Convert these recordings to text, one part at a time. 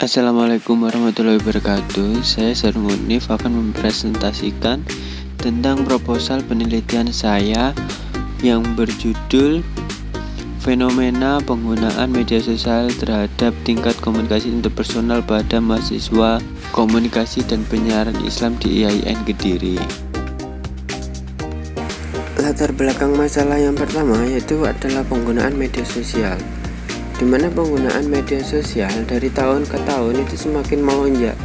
Assalamualaikum warahmatullahi wabarakatuh. Saya Sarul Munif akan mempresentasikan tentang proposal penelitian saya yang berjudul Fenomena Penggunaan Media Sosial Terhadap Tingkat Komunikasi Interpersonal pada Mahasiswa Komunikasi dan Penyiaran Islam di IAIN Kediri. Latar belakang masalah yang pertama yaitu adalah penggunaan media sosial, di mana penggunaan media sosial dari tahun ke tahun itu semakin melonjak.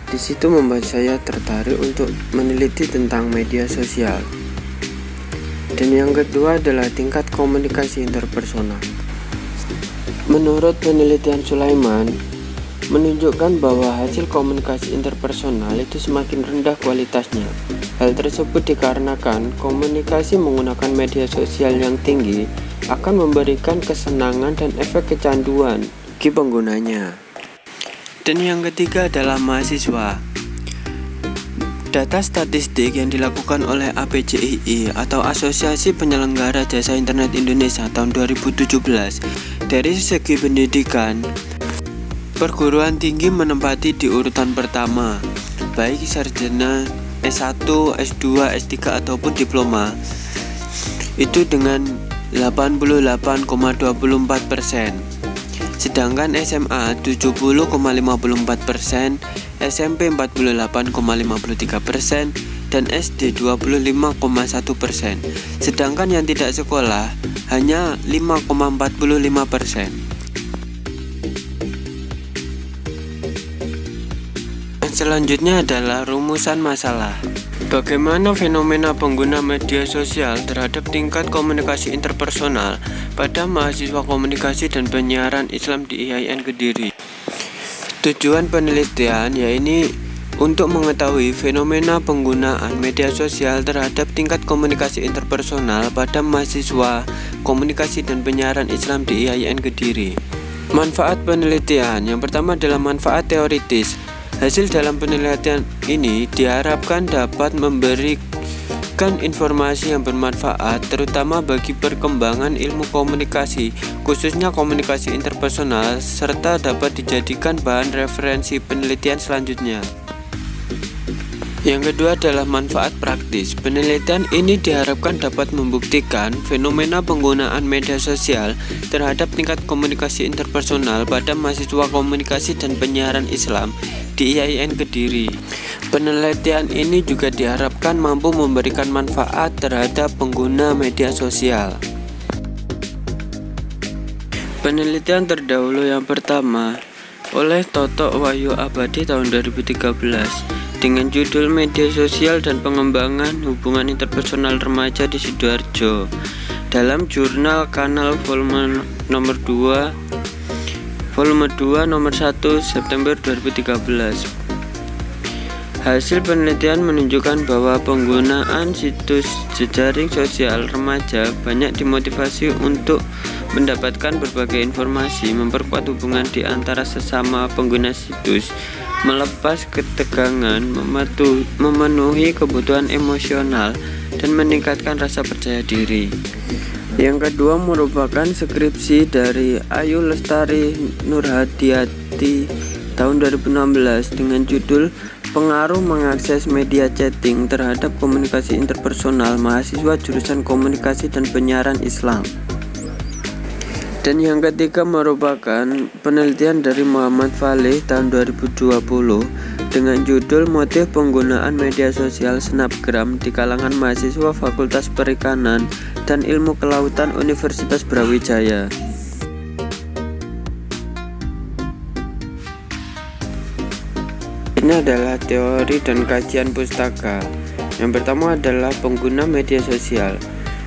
Di situ membuat saya tertarik untuk meneliti tentang media sosial. Dan yang kedua adalah tingkat komunikasi interpersonal. Menurut penelitian Sulaiman, menunjukkan bahwa hasil komunikasi interpersonal itu semakin rendah kualitasnya. Hal tersebut dikarenakan komunikasi menggunakan media sosial yang tinggi akan memberikan kesenangan dan efek kecanduan bagi penggunanya. Dan yang ketiga adalah mahasiswa. Data statistik yang dilakukan oleh APJII atau Asosiasi Penyelenggara Jasa Internet Indonesia tahun 2017, dari segi pendidikan, perguruan tinggi menempati di urutan pertama, baik sarjana S1, S2, S3 ataupun diploma, itu dengan 88,24%, sedangkan SMA 70,54%, SMP 48,53%, dan SD 25,1%, sedangkan yang tidak sekolah hanya 5,45%. Selanjutnya adalah rumusan masalah. Bagaimana fenomena pengguna media sosial terhadap tingkat komunikasi interpersonal pada mahasiswa komunikasi dan penyiaran Islam di IAIN Kediri. Tujuan penelitian yaitu untuk mengetahui fenomena penggunaan media sosial terhadap tingkat komunikasi interpersonal pada mahasiswa komunikasi dan penyiaran Islam di IAIN Kediri. Manfaat penelitian yang pertama adalah manfaat teoritis. Hasil dalam penelitian ini diharapkan dapat memberikan informasi yang bermanfaat terutama bagi perkembangan ilmu komunikasi, khususnya komunikasi interpersonal, serta dapat dijadikan bahan referensi penelitian selanjutnya. Yang kedua adalah manfaat praktis. Penelitian ini diharapkan dapat membuktikan fenomena penggunaan media sosial terhadap tingkat komunikasi interpersonal pada mahasiswa komunikasi dan penyiaran Islam di IAIN Kediri. Penelitian ini juga diharapkan mampu memberikan manfaat terhadap pengguna media sosial. Penelitian terdahulu yang pertama oleh Toto Wahyu Abadi tahun 2013 dengan judul Media Sosial dan Pengembangan Hubungan Interpersonal Remaja di Sidoarjo dalam jurnal Kanal volume 2 nomor 1 September 2013. Hasil penelitian menunjukkan bahwa penggunaan situs jejaring sosial remaja banyak dimotivasi untuk mendapatkan berbagai informasi, memperkuat hubungan di antara sesama pengguna situs, melepas ketegangan, memenuhi kebutuhan emosional, dan meningkatkan rasa percaya diri. Yang kedua merupakan skripsi dari Ayu Lestari Nurhadiati tahun 2016 dengan judul Pengaruh Mengakses Media Chatting Terhadap Komunikasi Interpersonal Mahasiswa Jurusan Komunikasi dan Penyiaran Islam. Dan yang ketiga merupakan penelitian dari Muhammad Falih tahun 2020 dengan judul Motif Penggunaan Media Sosial Snapgram di Kalangan Mahasiswa Fakultas Perikanan dan Ilmu Kelautan Universitas Brawijaya. Ini adalah teori dan kajian pustaka. Yang pertama adalah pengguna media sosial.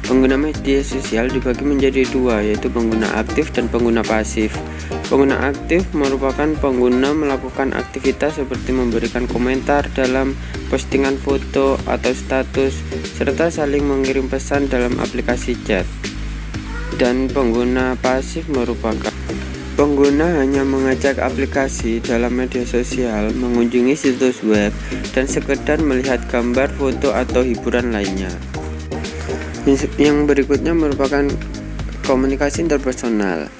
Pengguna media sosial dibagi menjadi dua, yaitu pengguna aktif dan pengguna pasif. Pengguna aktif merupakan pengguna melakukan aktivitas seperti memberikan komentar dalam postingan foto atau status, serta saling mengirim pesan dalam aplikasi chat. Dan pengguna pasif merupakan pengguna hanya mengajak aplikasi dalam media sosial, mengunjungi situs web, dan sekedar melihat gambar, foto, atau hiburan lainnya. Yang berikutnya merupakan komunikasi interpersonal.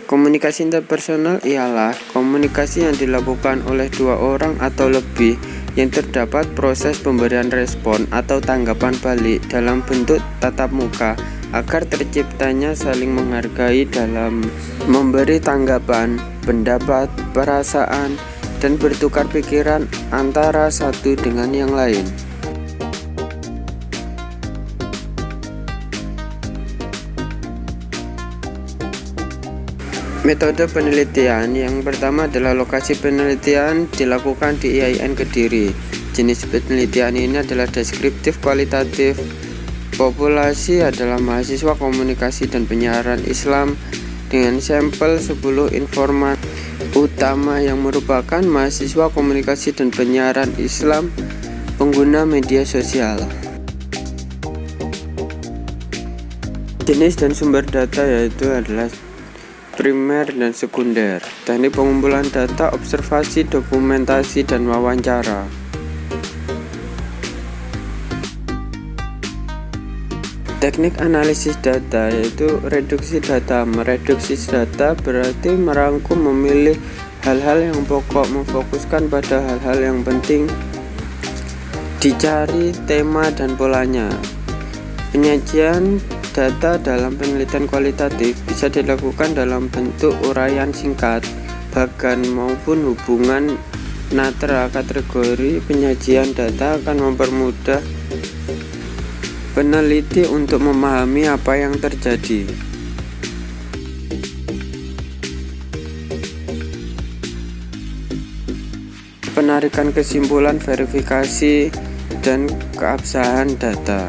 Komunikasi interpersonal ialah komunikasi yang dilakukan oleh dua orang atau lebih yang terdapat proses pemberian respon atau tanggapan balik dalam bentuk tatap muka agar terciptanya saling menghargai dalam memberi tanggapan, pendapat, perasaan, dan bertukar pikiran antara satu dengan yang lain. Metode penelitian yang pertama adalah lokasi penelitian dilakukan di IAIN Kediri. Jenis penelitian ini adalah deskriptif kualitatif. Populasi adalah mahasiswa komunikasi dan penyiaran Islam dengan sampel 10 informan utama yang merupakan mahasiswa komunikasi dan penyiaran Islam pengguna media sosial. Jenis dan sumber data yaitu adalah primer dan sekunder. Teknik pengumpulan data, observasi, dokumentasi, dan wawancara. Teknik analisis data yaitu reduksi data. Mereduksi data berarti merangkum, memilih hal-hal yang pokok, memfokuskan pada hal-hal yang penting, dicari tema dan polanya. Penyajian data dalam penelitian kualitatif bisa dilakukan dalam bentuk uraian singkat, bagan maupun hubungan natra. Kategori penyajian data akan mempermudah peneliti untuk memahami apa yang terjadi. Penarikan kesimpulan, verifikasi, dan keabsahan data.